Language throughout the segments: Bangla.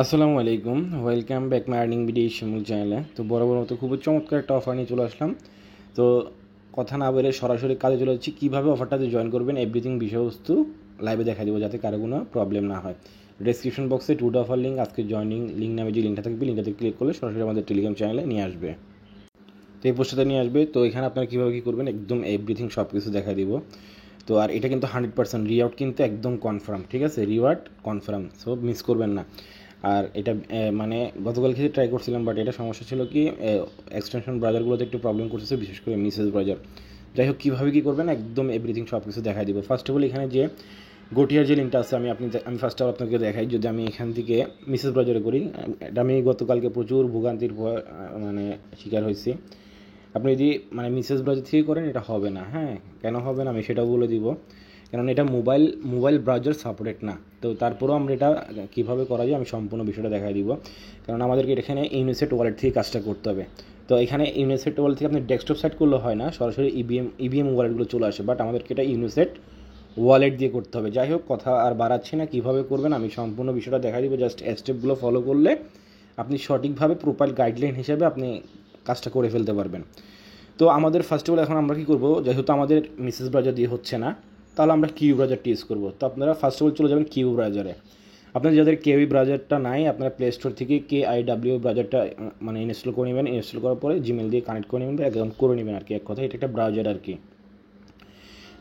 আসসালামু আলাইকুম, welcome back my earning video Shimul চ্যানেলে। তো বরাবর মতো খুবই চমৎকার একটা অফার নিয়ে চলে আসলাম। তো কথা না বলে সরাসরি কাজে চলে যাচ্ছি। কীভাবে অফারটাতে জয়েন করবেন এভরিথিং বিষয়বস্তু লাইভে দেখা দেবো, যাতে কারো কোনো প্রবলেম না হয়। ডেসক্রিপশন বক্সে টুডে অফার লিঙ্ক, আজকে জয়নিং লিঙ্ক নামে যে লিঙ্কটা থাকবে, লিঙ্কটাতে ক্লিক করলে সরাসরি আমাদের টেলিগ্রাম চ্যানেলে নিয়ে আসবে। তো এই পোস্টটাতে নিয়ে আসবে। তো এখানে আপনারা কীভাবে কী করবেন একদম এভরিথিং সব কিছু দেখা দিব। তো আর এটা কিন্তু 100% রিওয়ার্ড কিন্তু একদম কনফার্ম, ঠিক আছে? রিওয়ার্ড কনফার্ম, সো মিস করবেন না। আর এটা মানে গতকাল থেকে ট্রাই করছিলাম, বাট এটা সমস্যা ছিল কি এক্সটেনশন ব্রাউজারগুলোতে একটু প্রবলেম করতেছে, বিশেষ করে মিসেস ব্রাউজার। যাই হোক, কীভাবে কী করবেন একদম এভরিথিং সব কিছু দেখাই দিব। ফার্স্ট অফ অল এখানে যে গোটিয়ার যে লিঙ্কটা আছে, আমি ফার্স্ট অফ অল আপনাকে দেখাই। যদি আমি এখান থেকে মিসেস ব্রাউজারে করি, এটা আমি গতকালকে প্রচুর ভোগান্তির মানে শিকার হয়েছি। আপনি যদি মানে মিসেস ব্রাউজার থেকে করেন এটা হবে না। হ্যাঁ, কেন হবে না আমি সেটাও বলে দিব, কারণ এটা মোবাইল ব্রাউজার সাপোর্টেড না। তো তারপরেও আমরা এটা কীভাবে করা যায় আমি সম্পূর্ণ বিষয়টা দেখাই দিব, কারণ আমাদেরকে এখানে ইউনিসেট ওয়ালেট থেকে কাজটা করতে হবে। তো এখানে ইউনিসেট ওয়ালেট থেকে আপনি ডেস্কটপ সাইট করলে হয় না, সরাসরি ইবিএম ওয়ালেটগুলো চলে আসে, বাট আমাদেরকে এটা ইউনিসেট ওয়ালেট দিয়ে করতে হবে। যাই হোক, কথা আর বাড়াচ্ছি না, কীভাবে করবেন আমি সম্পূর্ণ বিষয়টা দেখাই দিব। জাস্ট স্টেপগুলো ফলো করলে আপনি সঠিকভাবে প্রোফাইল গাইডলাইন হিসেবে আপনি কাজটা করে ফেলতে পারবেন। তো আমাদের ফার্স্ট অফ অল এখন আমরা কী করবো, যেহেতু আমাদের মিসেস ব্রাউজার দিয়ে হচ্ছে না, তাহলে আমরা কিউ ব্রাউজারটি ইউজ করবো। তো আপনারা ফার্স্ট অফ অল চলে যাবেন কিউ ব্রাউজারে। আপনাদের যাদের কেউই ব্রাউজারটা নাই, আপনারা প্লে স্টোর থেকে KIW ব্রাউজারটা মানে ইনস্টল করে নেবেন। ইনস্টল করার পরে জিমেল দিয়ে কানেক্ট করে নেবেন, অ্যাকাউন্ট করে নেবেন আর কি, এক কথা এটা একটা ব্রাউজার আর কি।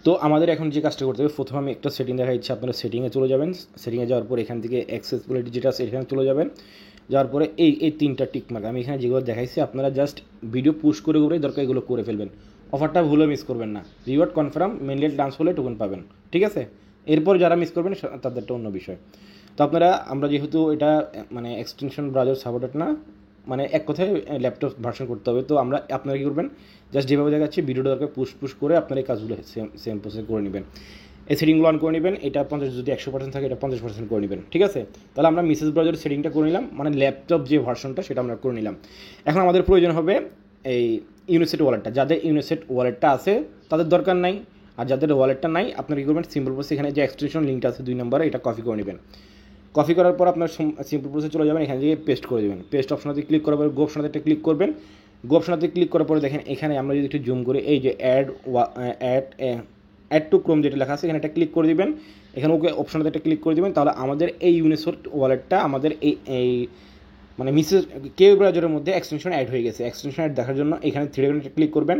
তো আমাদের এখন যে কাজটা করতে হবে, প্রথমে আমি একটা সেটিং দেখা ইচ্ছা, আপনারা সেটিংয়ে চলে যাবেন। সেটিংয়ে যাওয়ার পর এখান থেকে অ্যাক্সেসিবিলিটি যেটা আছে এখানে চলে যাবেন। যাওয়ার পরে এই তিনটা টিকমার্ক আমি এখানে যেগুলো দেখাইছি, আপনারা জাস্ট ভিডিও পুশ করে দরকার এগুলো করে ফেলবেন। অফারটা ভুলও মিস করবেন না। রিওয়ার্ড কনফার্ম, মেনলি ডান্স হলে টোকেন পাবেন, ঠিক আছে? এরপর যারা মিস করবেন তাদেরটা অন্য বিষয়। তো আমরা যেহেতু এটা মানে এক্সটেনশন ব্রাউজার সাপোর্টেড না, মানে এক কথায় ল্যাপটপ ভার্সন করতে হবে। তো আপনারা কী করবেন, জাস্ট যেভাবে দেখাচ্ছি ভিডিওটা দরকার পুশ করে আপনারা এই কাজগুলো সেম প্রসেস করে নেবেন। এই সেটিংগুলো অন করে নেবেন। এটা 50, যদি 100% থাকে এটা 50% করে নেবেন, ঠিক আছে? তাহলে আমরা মিসেস ব্রাউজারের সেটিংটা করে নিলাম, মানে ল্যাপটপ যে ভার্সনটা সেটা আমরা করে নিলাম। এখন আমাদের প্রয়োজন হবে এই ইউনিসেট ওয়ালেটটা। যাদের ইউনিসেট ওয়ালেটটা আছে তাদের দরকার নাই, আর যাদের ওয়ালেটটা নাই আপনারা কী করবেন, সিম্পল প্রসেস এখানে যে এক্সটেনশন লিঙ্কটা আছে 2 নম্বরে, এটা কপি করে নেবেন। কপি করার পর আপনার সিম্পল প্রসেসে চলে যাবেন, এখানে গিয়ে পেস্ট করে দেবেন। পেস্ট অপশনাতে ক্লিক করার পরে গো অপশনাতে একটা ক্লিক করবেন। গো অপশনাতে ক্লিক করার পরে দেখেন এখানে আমরা যদি একটু জুম করে এই যে অ্যাড টু ক্রোম যেটা লেখা আছে এখানে একটা ক্লিক করে দিবেন। এখানে ওকে অপশনাতে একটা ক্লিক করে দিবেন। তাহলে আমাদের এই ইউনিসেট ওয়ালেটটা আমাদের এই মানে মিসেস কেউ ব্রাউজারের মধ্যে এক্সটেনশন অ্যাড হয়ে গেছে। এক্সটেনশন অ্যাড দেখার জন্য এখানে থ্রি ডটে ক্লিক করবেন।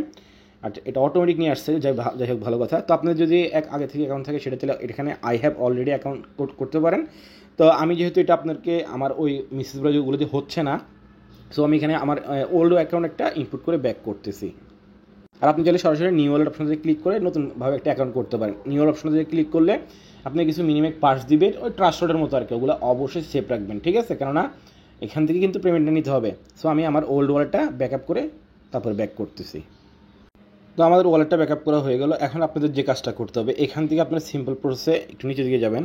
আর এটা অটোমেটিক নিয়ে আসছে, যাই হোক ভালো কথা। তো আপনার যদি আগে থেকে অ্যাকাউন্ট থাকে সেটা তাহলে এখানে আই হ্যাভ অলরেডি অ্যাকাউন্ট করতে পারেন। তো আমি যেহেতু এটা আপনাকে আমার ওই মিসেস ব্রাউজারগুলোতে হচ্ছে না, সো আমি এখানে আমার ওল্ড অ্যাকাউন্ট একটা ইনপুট করে ব্যাক করতেছি। আর আপনি চাইলে সরাসরি নিউ ওয়ালেট অপশনে ক্লিক করে নতুনভাবে একটা অ্যাকাউন্ট করতে পারেন। নিউ ওয়ালেট অপশনে ক্লিক করলে আপনি কিছু মিনিমাম পাস দিবেন, ওই ট্রাস্টেডের মতো আর কি। ওগুলো অবশ্যই সেভ রাখবেন, ঠিক আছে? কেননা এখান থেকে কিন্তু পেমেন্টটা নিতে হবে। সো আমি আমার ওল্ড ওয়ালেটটা ব্যাকআপ করে তারপর ব্যাক করতেছি। তো আমাদের ওয়ালেটটা ব্যাকআপ করা হয়ে গেল। এখন আপনাদের যে কাজটা করতে হবে, এখান থেকে আপনার সিম্পল প্রসেসে একটু নিচে দিকে যাবেন।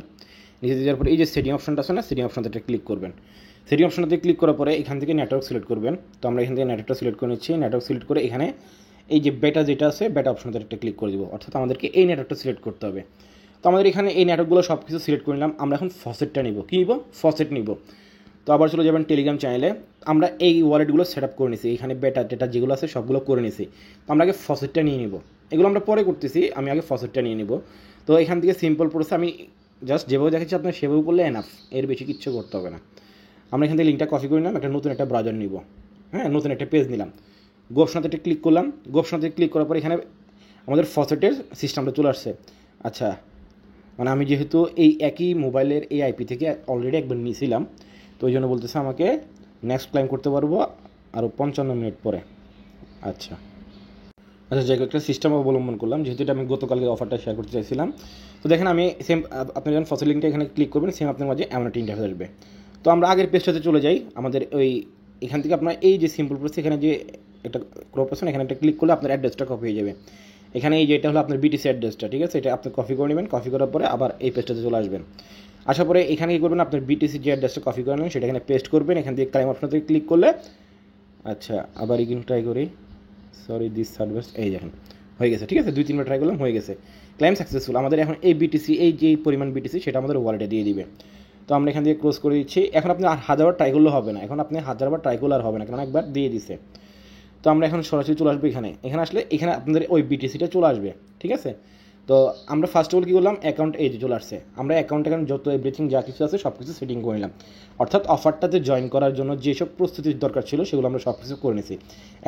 নিচে যাওয়ার পরে এই যে সেটিং অপশনটা আছে না, সেটিং অপশনটা ক্লিক করবেন। সেটিং অপশনটাতে ক্লিক করার পরে এখান থেকে নেটওয়ার্ক সিলেক্ট করবেন। তো আমরা এখান থেকে নেটওয়ার্কটা সিলেক্ট করে নিচ্ছি। নেটওয়ার্ক সিলেক্ট করে এখানে এই যে বেটা যেটা আছে, বেটা অপশনটা একটা ক্লিক করে দেবো, অর্থাৎ আমাদেরকে এই নেটওয়ার্কটা সিলেক্ট করতে হবে। তো আমাদের এখানে এই নেটওয়ার্কগুলো সব কিছু সিলেক্ট করে নিলাম। আমরা এখন ফসেটটা নিব। কী নিব? ফসেট নিব। তো আবার চলে যাবেন টেলিগ্রাম চ্যানেলে। আমরা এই ওয়ালেটগুলো সেট আপ করে নিছি, এখানে বেটা টেটা যেগুলো আছে সবগুলো করে নিছি। তো আমরা আগে ফসেটটা নিয়ে নিব। এগুলো আমরা পরে করতেছি, আমি আগে ফসেটটা নিয়ে নিব। তো এখান থেকে সিম্পল প্রসেস আমি জাস্ট যেভাবে দেখাচ্ছি আপনার সেভাবে করলে এনাফ, এর বেশি কিচ্ছু করতে হবে না। আমরা এখান থেকে লিঙ্কটা কপি করে নিলাম, নতুন একটা ব্রাউজার নিব। হ্যাঁ, নতুন একটা পেজ নিলাম। গো অপশনাতে একটা ক্লিক করলাম। গো অপশনাতে ক্লিক করার পর এখানে আমাদের ফসেটের সিস্টেমটা চলে আসছে। আচ্ছা, মানে আমি যেহেতু এই একই মোবাইলের এই আইপি থেকে অলরেডি একবার নিয়েছিলাম, তো ওই জন্য বলতেছে আমাকে নেক্সট ক্লাইম করতে পারবো আরও 55 মিনিট পরে। আচ্ছা, যাই হোক, একটা সিস্টেম অবলম্বন করলাম, যেহেতু এটা আমি গতকালকে অফারটা শেয়ার করতে চাইছিলাম। তো দেখেন আমি সেম, আপনি যখন ফসল লিঙ্কটা এখানে ক্লিক করবেন, সেম আপনার মাঝে এমন একটা ইন্টারফেস আসবে। তো আমরা আগের পেজটাতে চলে যাই। আমাদের ওই এখান থেকে আপনার এই যে সিম্পল প্রসেস, এখানে যে একটা ক্রপ অপশন, এখানে একটা ক্লিক করলে আপনার অ্যাড্রেসটা কপি হয়ে যাবে। এখানে এই যে এটা হলো আপনার বিটিসি অ্যাড্রেসটা, ঠিক আছে? এটা আপনি কপি করে নেবেন। কপি করার পরে আবার এই পেজটাতে চলে আসবেন। আসার পরে এখানে কী করবেন, আপনার বিটিসি যে অ্যাড্রেসটা কপি করে নেবেন সেটা এখানে পেস্ট করবেন। এখান থেকে ক্লাইম অপশন থেকে ক্লিক করলে, আচ্ছা আবার এখানে ট্রাই করি, সরি দিস সার্ভার, এই দেখেন হয়ে গেছে, ঠিক আছে? 2-3বার ট্রাই করলাম, হয়ে গেছে। Claim successful. আমাদের এখন এই বিটিসি, এই যে পরিমাণ বিটিসি সেটা আমাদের ওয়ালেটে দিয়ে দিবে। তো আমরা এখান থেকে ক্লোজ করে দিচ্ছি। এখন আপনি আর হাজারবার ট্রাই করলে হবে না, এখন আপনি হাজারবার ট্রাই করলে আর হবে না, কারণ একবার দিয়ে দিছে। তো আমরা এখন সরাসরি চলে আসবো এখানে আসলে এখানে আপনাদের ওই বিটিসিটা চলে আসবে, ঠিক আছে। তো আমরা ফার্স্ট অফ অল কী করলাম, অ্যাকাউন্ট এই যে চলে আসছে, আমরা অ্যাকাউন্টে এখন যত এভরিথিং যা কিছু আছে সব কিছু সেটিং করে নিলাম, অর্থাৎ অফারটাতে জয়েন করার জন্য যেসব প্রস্তুতির দরকার ছিল সেগুলো আমরা সব কিছু করে নিয়েছি।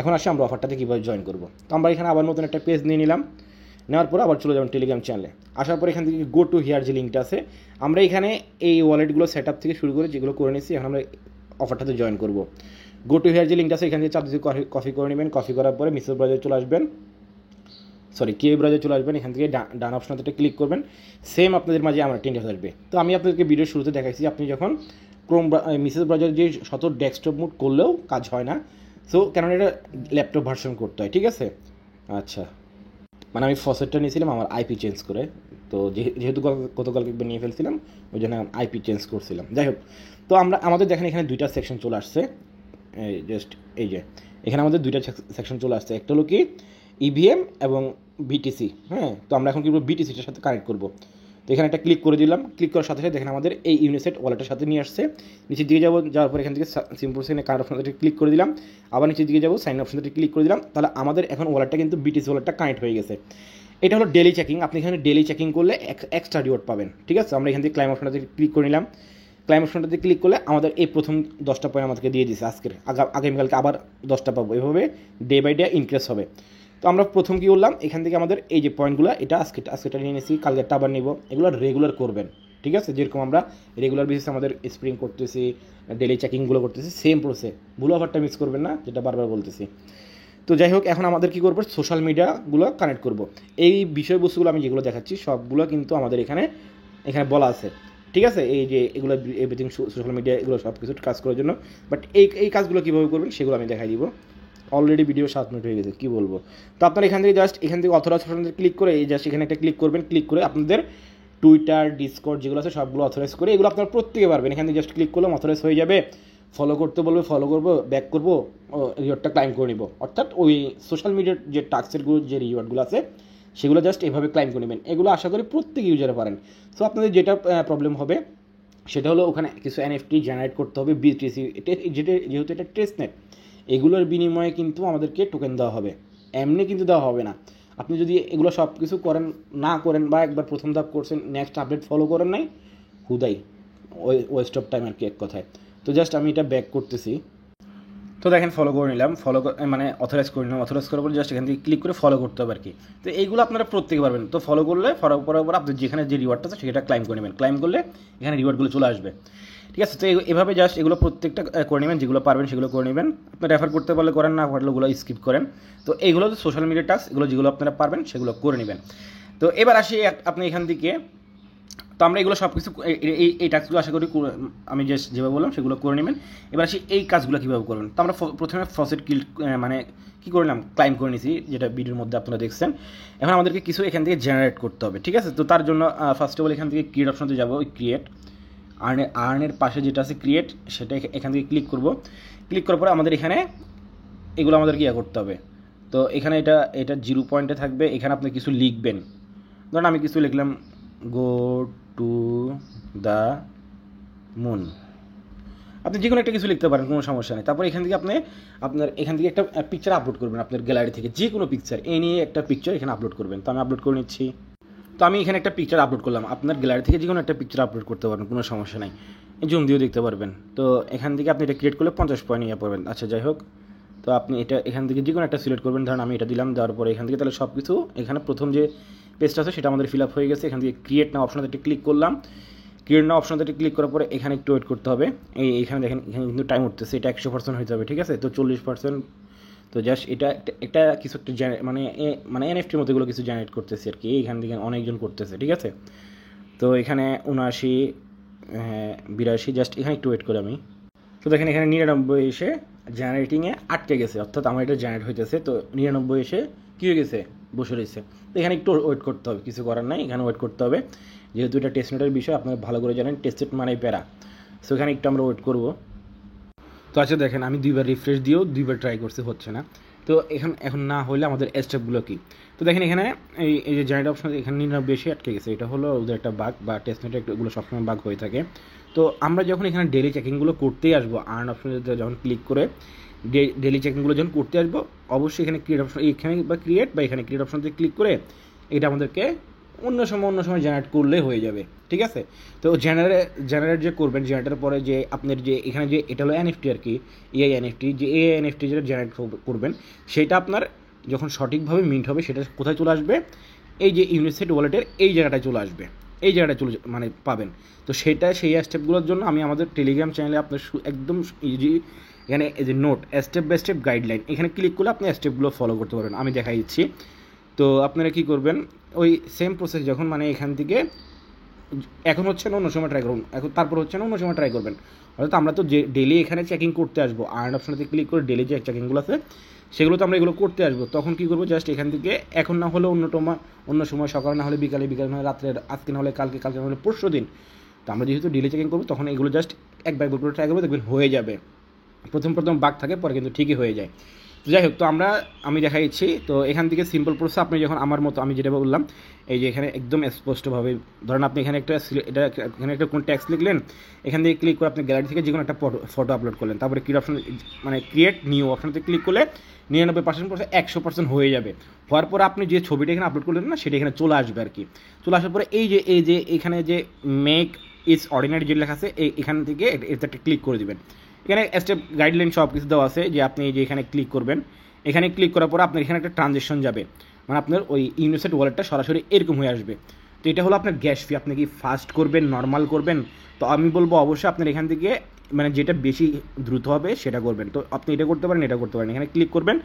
এখন আসি আমরা অফারটাতে কীভাবে জয়েন করবো। তো আমরা এখানে আবার নতুন একটা পেজ নিয়ে নিলাম, নেওয়ার পরে আবার চলে যাবেন টেলিগ্রাম চ্যানেলে। আসার পরে এখান থেকে গো টু হিয়ার যে লিঙ্কটা আছে, আমরা এখানে এই ওয়ালেটগুলো সেট আপ থেকে শুরু করে যেগুলো করে নিয়েছি, এখন আমরা অফারটাতে জয়েন করবো। গো টু হিয়ার যে লিঙ্কটা আছে এখান থেকে চাপ দিয়ে কপি করে নেবেন, কপি করার পরে মিসেস ব্রাউজারে চলে আসবেন, কে ব্রাউজারে চলে আসবেন, এখান থেকে ডান অপশনটাতে ক্লিক করবেন, সেম আপনাদের মাঝে আমার টেন্ডার আসবে। তো আমি আপনাদেরকে ভিডিওর শুরুতে দেখাইছি আপনি যখন মিসেস ব্রাউজার যে শত ডেস্কটপ মোড করলেও কাজ হয় না, সো কেননা এটা ল্যাপটপ ভার্সন করতে হয়, ঠিক আছে। আচ্ছা, মানে আমি ফসেটটা নিয়েছিলাম আমার আইপি চেঞ্জ করে, তো যেহেতু গতকালকে নিয়ে ফেলছিলাম ওই জন্য আইপি চেঞ্জ করছিলাম। যাই হোক, তো আমাদের দেখেন এখানে দুইটা সেকশন চলে আসছে, জাস্ট এই যে এখানে আমাদের দুইটা সেকশন চলে আসছে, একটা হলো কি ইভিএম এবং বিটিসি। হ্যাঁ, তো আমরা এখন কি করবো, বিটিসিটার সাথে কানেক্ট করবো। তো এখানে একটা ক্লিক করে দিলাম, ক্লিক করার সাথে সাথে দেখেন আমাদের এই ইউনিসেট ওয়ালেটের সাথে নিয়ে আসছে। নিচের দিকে যাওয়ার পর এখান থেকে সিম্পল সাইনে কার্ড অপশনটাতে ক্লিক করে দিলাম, আবার নিচের দিকে যাবো সাইন অপশনটাতে ক্লিক করে দিলাম, তাহলে আমাদের এখন ওয়ালেটটা কিন্তু বিটিসি ওয়ালেটটা কানেক্ট হয়ে গেছে। এটা হলো ডেলি চেকিং, আপনি এখানে ডেলি চেকিং করলে এক্সট্রা রিওয়ার্ড পাবেন, ঠিক আছে। আমরা এখান থেকে ক্লাইম অপশনটাতে ক্লিক করে নিলাম, ক্লাইম অপশনটাতে ক্লিক করলে আমাদের এই প্রথম 10টা পয়েন্ট আমাদেরকে দিয়ে দিচ্ছে, আজকের আগামীকালকে আবার 10টা পাবো, এভাবে ডে বাই ডে ইনক্রিজ হবে। তো আমরা প্রথম কী করলাম, এখান থেকে আমাদের এই যে পয়েন্টগুলো, এটা আজকেটা নিয়ে নিয়েছি, কালকেরটা আবার নিব, এগুলো রেগুলার করবেন, ঠিক আছে। যেরকম আমরা রেগুলার বেসিসে আমাদের স্প্রিং করতেছি, ডেলি চেকিংগুলো করতেছি, সেম প্রসেস, ভুল অফারটা মিস করবেন না, যেটা বারবার বলতেছি। তো যাই হোক, এখন আমাদের কী করবো, সোশ্যাল মিডিয়াগুলো কানেক্ট করব। এই বিষয়বস্তুগুলো আমি যেগুলো দেখাচ্ছি সবগুলো কিন্তু আমাদের এখানে বলা আছে, ঠিক আছে। এই যে এগুলো এভরিথিং সোশ্যাল মিডিয়া এগুলো সব কিছু কাজ করার জন্য, বাট এই কাজগুলো কীভাবে করবেন সেগুলো আমি দেখাই দিব। অলরেডি ভিডিও 7 মিনিট হয়ে গেছে, কী বলবো। তো আপনারা এখান থেকে অথরাইজ অপশনে ক্লিক করে এই জাস্ট এখানে একটা ক্লিক করবেন, ক্লিক করে আপনাদের টুইটার, ডিসকর্ড যেগুলো আছে সবগুলো অথরাইজ করে, এগুলো আপনারা প্রত্যেকে পারবেন। এখান থেকে জাস্ট ক্লিক করলাম, অথরাইজ হয়ে যাবে, ফলো করতে বলবে, ফলো করবো, ব্যাক করবো, রিওয়ার্ডটা ক্লাইম করে নিব। অর্থাৎ ওই সোশ্যাল মিডিয়ার যে টাস্কেরগুলো যে রিওয়ার্ডগুলো আছে সেগুলো জাস্ট এভাবে ক্লাইম করে নেবেন। এগুলো আশা করি প্রত্যেক ইউজারে পারেন। সো আপনাদের যেটা প্রবলেম হবে সেটা হলো ওখানে কিছু এনএফটি জেনারেট করতে হবে, বিটিসি, যেহেতু এটা টেস্টনেট, এগুলোর বিনিময়ে কিন্তু আমাদেরকে টোকেন দেওয়া হবে, এমনি কিন্তু দেওয়া হবে না। আপনি যদি এগুলো সব কিছু করেন বা একবার প্রথম ধাপ করছেন, নেক্সট আপডেট ফলো করেন নাই, হুদাই ওয়েস্ট অফ টাইম আর কি, এক কথায়। তো জাস্ট আমি এটা ব্যাক করতেছি। তো দেখেন ফলো করে নিলাম, মানে অথরাইজ করে নিলাম, অথরাইজ করার পর জাস্ট এখান থেকে ক্লিক করে ফলো করতে হবে আর কি। তো এইগুলো আপনারা প্রত্যেকে পারবেন। তো ফলো করার পর আপনার যেখানে যে রিওয়ার্ডটা আছে সেটা ক্লাইম করে নেবেন, ক্লাইম করলে এখানে রিওয়ার্ডগুলো চলে আসবে, ঠিক আছে। তো এভাবে জাস্ট এগুলো প্রত্যেকটা করে নেবেন, যেগুলো পারবেন সেগুলো করে নেবেন। আপনি রেফার করতে পারলে করেন, না পারলে ওগুলো স্কিপ করেন। তো এইগুলো তো সোশ্যাল মিডিয়া টাস্ক, এগুলো যেগুলো আপনারা পারবেন সেগুলো করে নেবেন। তো এবার আসি আপনি এখান থেকে, তো আমরা এগুলো সব কিছু এই টাস্কগুলো আশা করি আমি যেভাবে বললাম সেগুলো করে নেবেন। এবার আসি এই কাজগুলো কীভাবে করবেন। তো আমরা প্রথমে ফসেট মানে কী করলাম, ক্লাইম করে নিয়েছি, যেটা ভিডিওর মধ্যে আপনারা দেখছেন। এখন আমাদেরকে কিছু এখান থেকে জেনারেট করতে হবে, ঠিক আছে। তো তার জন্য ফার্স্ট অফ অল এখান থেকে ক্রিয়েট অপশনতে যাবো, ওই ক্রিয়েট আর্নের পাশে যেটা আছে ক্রিয়েট, সেটা এখান থেকে ক্লিক করব। ক্লিক করার পরে আমাদের এখানে এগুলো আমাদেরকে করতে হবে। তো এখানে এটা 0 পয়েন্টে থাকবে, এখানে আপনি কিছু লিখবেন। ধরুন আমি কিছু লিখলাম, গো টু দ্য মুন, আপনি যে কোনো একটা কিছু লিখতে পারেন, কোনো সমস্যা নেই। তারপর এখান থেকে আপনার এখান থেকে একটা পিকচার আপলোড করবেন, আপনার গ্যালারি থেকে যে কোনো পিকচার নিয়ে একটা পিকচার এখানে আপলোড করবেন। তো আমি আপলোড করে নিচ্ছি। তো আমি এখানে একটা পিকচার আপলোড করলাম, আপনার গ্যালারি থেকে যে কোনো একটা পিকচার আপলোড করতে পারবেন, কোনো সমস্যা নাই, জুম দিয়েও দেখতে পারবেন। তো এখান থেকে আপনি এটা ক্রিয়েট করলে 50 পয়েন্ট পাবেন। আচ্ছা, যাই হোক, তো আপনি এখান থেকে যে কোনো একটা সিলেক্ট করবেন, ধরুন আমি এটা দিলাম, দেওয়ার পরে এখান থেকে তাহলে সব কিছু এখানে প্রথম যে পেজটা আছে সেটা আমাদের ফিল আপ হয়ে গেছে। এখান থেকে ক্রিয়েট নাও অপশনটাতে ক্লিক করলাম, ক্রিয়েট নাও অপশনটাতে ক্লিক করার পরে এখানে একটু ওয়েট করতে হবে। এখানে দেখেন এখানে কিন্তু টাইম উঠতেছে, এটা 100% হয়ে যাবে, ঠিক আছে। তো 40%, তো জাস্ট এটা কিছু একটা মানে এনএফটির মতো এগুলো কিছু জেনারেট করতেছে আর কি, এখান থেকে অনেকজন করতেছে, ঠিক আছে। তো এখানে 79, 82, জাস্ট এখানে একটু ওয়েট করে আমি। তো দেখেন এখানে 99 এসে জেনারেটিংয়ে আটকে গেছে, অর্থাৎ আমার এটা জেনারেট হইতেছে। তো 99 এসে কী হয়ে গেছে, বসে রয়েছে। তো এখানে একটু ওয়েট করতে হবে, কিছু করার নাই, এখানে ওয়েট করতে হবে, যেহেতু এটা টেস্টনেটের বিষয়, আপনারা ভালো করে জানেন টেস্টেড মানে প্যারা। সো এখানে একটু আমরা ওয়েট করবো। তো আচ্ছা দেখেন আমি 2বার রিফ্রেশ দিয়েও 2বার ট্রাই করছি, হচ্ছে না। তো এখন না হলে আমাদের স্টেপগুলো কী, তো দেখেন এখানে এই যে জেনারেট অপশন এখানে 99 বেশি আটকে গেছে, এটা হলো ওদের একটা বাগ বা টেস্টনেটে এগুলো সবসময় বাগ হয়ে থাকে। তো তো আমরা যখন এখানে ডেলি চেকিংগুলো করতেই আসবো, আর্ন অপশনে যখন ক্লিক করে ডেলি চেকিংগুলো যখন করতে আসবো, অবশ্যই এখানে ক্রিয়েট অপশন, এখানে বা ক্রিয়েট বা এখানে ক্রিয়েট অপশনতে ক্লিক করে এটা আমাদেরকে অন্য সময় জেনারেট করলে হয়ে যাবে, ঠিক আছে। তো জেনারেট যে করবেন, জেনারেটের পরে যে আপনার যে এখানে যে এটা হলো এনএফটি আর কি, এআই এনএফটি, যে এআই এনএফটি যেটা জেনারেট করবেন সেটা আপনার যখন সঠিকভাবে মিন্ট হবে সেটা কোথায় চলে আসবে, এই যে ইউনিসেট ওয়ালেটের এই জায়গাটায় চলে আসবে, এই জায়গাটায় চলে মানে পাবেন। তো সেটা সেই স্টেপগুলোর জন্য আমি আমাদের টেলিগ্রাম চ্যানেলে আপনার একদম ইজি এখানে এই যে note step by step guideline, এখানে ক্লিক করলে আপনি স্টেপগুলো ফলো করতে পারবেন, আমি দেখাই দিচ্ছি। তো আপনারা কী করবেন, ওই সেম প্রসেস যখন মানে এখান থেকে এখন হচ্ছে না অন্য সময় ট্রাই করুন, এখন তারপর হচ্ছে না অন্য সময় ট্রাই করবেন। অর্থাৎ আমরা তো যে ডেলি এখানে চেকিং করতে আসবো, আর্ন অপশনতে ক্লিক করে ডেলি যে চেকিংগুলো আছে সেগুলো তো আমরা এগুলো করতে আসবো, তখন কী করবো, জাস্ট এখান থেকে এখন না হলে অন্য সময় সকালে না হলে বিকালে না হলে রাত্রে, আজকে না হলে কালকে না হলে পরশু দিন। তো আমরা যেহেতু ডেলি চেকিং করবো তখন এগুলো জাস্ট একবার করে ট্রাই করবো, দেখবেন হয়ে যাবে। প্রথম বাগ থাকে, পরে কিন্তু ঠিকই হয়ে যায়। তো যাই হোক, তো আমি দেখাইছি। তো এখান থেকে সিম্পল প্রসেস আপনি যখন আমার মতো আমি যেটা বললাম, এই যে এখানে একদম স্পষ্টভাবে ধরেন আপনি এখানে এখানে একটা কোন ট্যাক্স লিখলেন, এখান থেকে ক্লিক করে আপনি গ্যালারি থেকে যে কোনো একটা ফটো আপলোড করলেন, তারপরে ক্রিয়েট অপশন মানে ক্রিয়েট নিউ অপশনতে ক্লিক করলে 99% 100% হয়ে যাবে। হওয়ার পরে আপনি যে ছবিটা এখানে আপলোড করলেন না, সেটা এখানে চলে আসবে আর কি। চলে আসার পরে এই যে এখানে যে মেক ইজ অর্ডিনারি যে লেখা আছে, এখান থেকে এটা ক্লিক করে দেবেন। এখানে স্টেপ গাইডলাইন সব কিছু দেওয়া আছে, যে আপনি যে এখানে ক্লিক করবেন, এখানে ক্লিক করার পর আপনার এখানে একটা ট্রানজ্যাকশন যাবে, মানে আপনার ওই ইউনিসেট ওয়ালেটটা সরাসরি এরকম হয়ে আসবে। তো এটা হলো আপনার গ্যাস ফি, আপনি কি ফাস্ট করবেন নর্মাল করবেন, তো আমি বলবো অবশ্যই আপনার এখান থেকে মানে যেটা বেশি দ্রুত হবে সেটা করবেন। তো আপনি এটা করতে পারেন, এটা করতে পারেন, এখানে ক্লিক করবেন,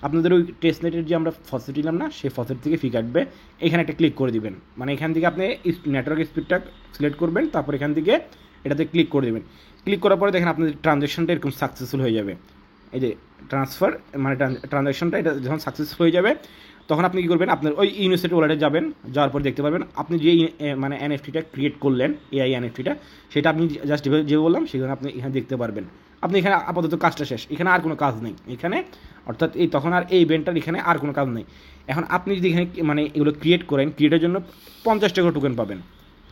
আপনাদের ওই টেস্টনেটের যে আমরা ফসেট দিলাম না, সেই ফসেট থেকে ফি কাটবে, এখানে একটা ক্লিক করে দিবেন, মানে এখান থেকে আপনি নেটওয়ার্ক স্পিডটা সিলেক্ট করবেন, তারপর এখান থেকে এটাতে ক্লিক করে দেবেন। ক্লিক করার পরে দেখেন আপনাদের ট্রানজ্যাকশনটা এরকম সাকসেসফুল হয়ে যাবে, এই যে ট্রান্সফার মানে ট্রানজ্যাকশনটা এটা যখন সাকসেসফুল হয়ে যাবে, তখন আপনি কী করবেন, আপনার ওই ইউনিসেট ওয়ালেটে যাবেন, যাওয়ার পর দেখতে পারবেন আপনি যে মানে এনএফটিটা ক্রিয়েট করলেন, এআই এনএফটিটা, সেটা আপনি জাস্ট যে বললাম সেখানে আপনি এখানে দেখতে পারবেন। আপনি এখানে আপাতত কাজটা শেষ, এখানে আর কোনো কাজ নেই এখানে, অর্থাৎ তখন আর এই ইভেন্টটার এখানে আর কোনো কাজ নেই। এখন আপনি যদি এখানে মানে এগুলো ক্রিয়েট করেন, ক্রিয়েটের জন্য 50 টাকা টোকেন পাবেন,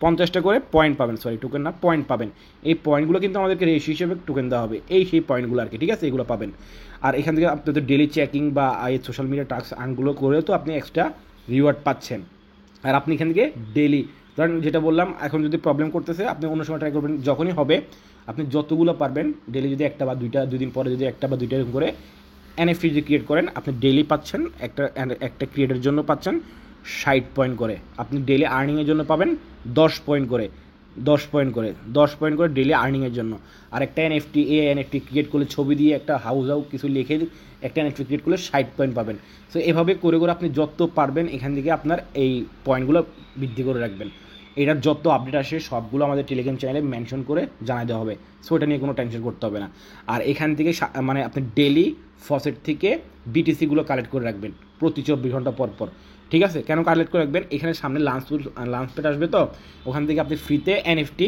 50টা করে পয়েন্ট পাবেন, টোকেন না পয়েন্ট পাবেন। এই পয়েন্টগুলো কিন্তু আমাদেরকে রেশিও হিসেবে টোকেন দেওয়া হবে, সেই পয়েন্টগুলো আর কি, ঠিক আছে, এগুলো পাবেন। আর এখান থেকে আপনাদের ডেলি চেকিং বা সোশ্যাল মিডিয়া টাস্ক আর্নগুলো করেও তো আপনি এক্সট্রা রিওয়ার্ড পাচ্ছেন। আর আপনি এখান থেকে ডেলি ধরেন যেটা বললাম, এখন যদি প্রবলেম করতেছে আপনি অন্য সময় ট্রাই করবেন, যখনই হবে আপনি যতগুলো পারবেন ডেলি যদি একটা বা দুইটা, দুদিন পরে যদি একটা বা দুইটা এরকম করে এনএফটি যদি ক্রিয়েট করেন, আপনি ডেলি পাচ্ছেন একটা ক্রিয়েটের জন্য পাচ্ছেন 60 পয়েন্ট করে, আপনি ডেলি আর্নিংয়ের জন্য পাবেন 10 পয়েন্ট করে, 10 পয়েন্ট করে ডেলি আর্নিংয়ের জন্য। আর একটা এনএফটি ক্রিয়েট করলে ছবি দিয়ে একটা হাউস কিছু লিখে একটা এনএফটি ক্রিয়েট করলে 60 পয়েন্ট পাবেন। সো এভাবে করে আপনি যত পারবেন এখান থেকে আপনার এই পয়েন্টগুলো বৃদ্ধি করে রাখবেন। এটার যত আপডেট আসে সবগুলো আমাদের টেলিগ্রাম চ্যানেলে মেনশন করে জানাই দেওয়া হবে, সো এটা নিয়ে কোনো টেনশন করতে হবে না। আর এখান থেকে মানে আপনি ডেলি ফসেট থেকে বিটিসিগুলো কালেক্ট করে রাখবেন প্রতি 24 ঘন্টা পর পর, ঠিক আছে। কেন কালেক্ট করে রাখবেন, এখানে সামনে লাঞ্চ পেড আসবে, তো ওখান থেকে আপনি ফ্রিতে এনএফটি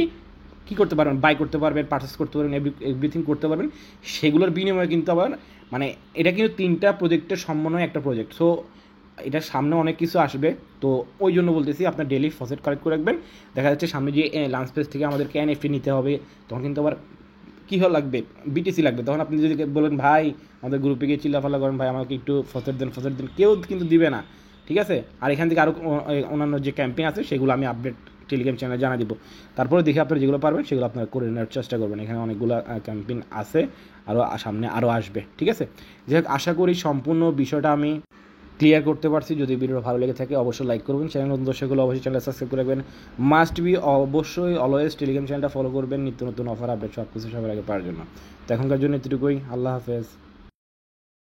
কী করতে পারবেন, বাই করতে পারবেন, পারচেস করতে পারবেন, এভরিথিং করতে পারবেন। সেগুলোর বিনিময়ে কিন্তু আবার মানে এটা কিন্তু 3টা প্রজেক্টের সমন্বয়ে একটা প্রজেক্ট, সো এটার সামনে অনেক কিছু আসবে। তো ওই জন্য বলতেছি আপনার ডেলি ফসেট কালেক্ট করে রাখবেন। দেখা যাচ্ছে সামনে যে লাঞ্চ পেজ থেকে আমাদেরকে এনএফটি নিতে হবে, তখন কিন্তু আবার কী লাগবে, বিটিসি লাগবে। তখন আপনি যদি বলেন ভাই আমাদের গ্রুপে গিয়ে চিল্লাফাল্লা করেন, ভাই আমাকে একটু ফসেট দেন, কেউ কিন্তু দিবে না, ঠিক আছে। আর এখান থেকে আরও অন্যান্য যে ক্যাম্পেইন আছে সেগুলো আমি আপডেট টেলিগ্রাম চ্যানেলে জানা দিব। তারপরে দেখে আপনারা যেগুলো পারবেন সেগুলো আপনারা করে নেওয়ার চেষ্টা করবেন। এখানে অনেকগুলো ক্যাম্পেইন আছে, সামনে আরও আসবে, ঠিক আছে। যাই হোক, আশা করি সম্পূর্ণ বিষয়টা আমি ক্লিয়ার করতে পারছি। যদি ভিডিওটা ভালো লেগে থাকে অবশ্যই লাইক করবেন, চ্যানেল নতুন দর্শকগুলো অবশ্যই চ্যানেল সাবস্ক্রাইব করে রাখবেন। মাস্ট বি অবশ্যই অলওয়েজ টেলিগ্রাম চ্যানেলটা ফলো করবেন নিত্য নতুন অফার আপডেট সব কিছু সবার আগে পাওয়ার জন্য। তো এখনকার জন্য এতটুকুই, আল্লাহ হাফেজ।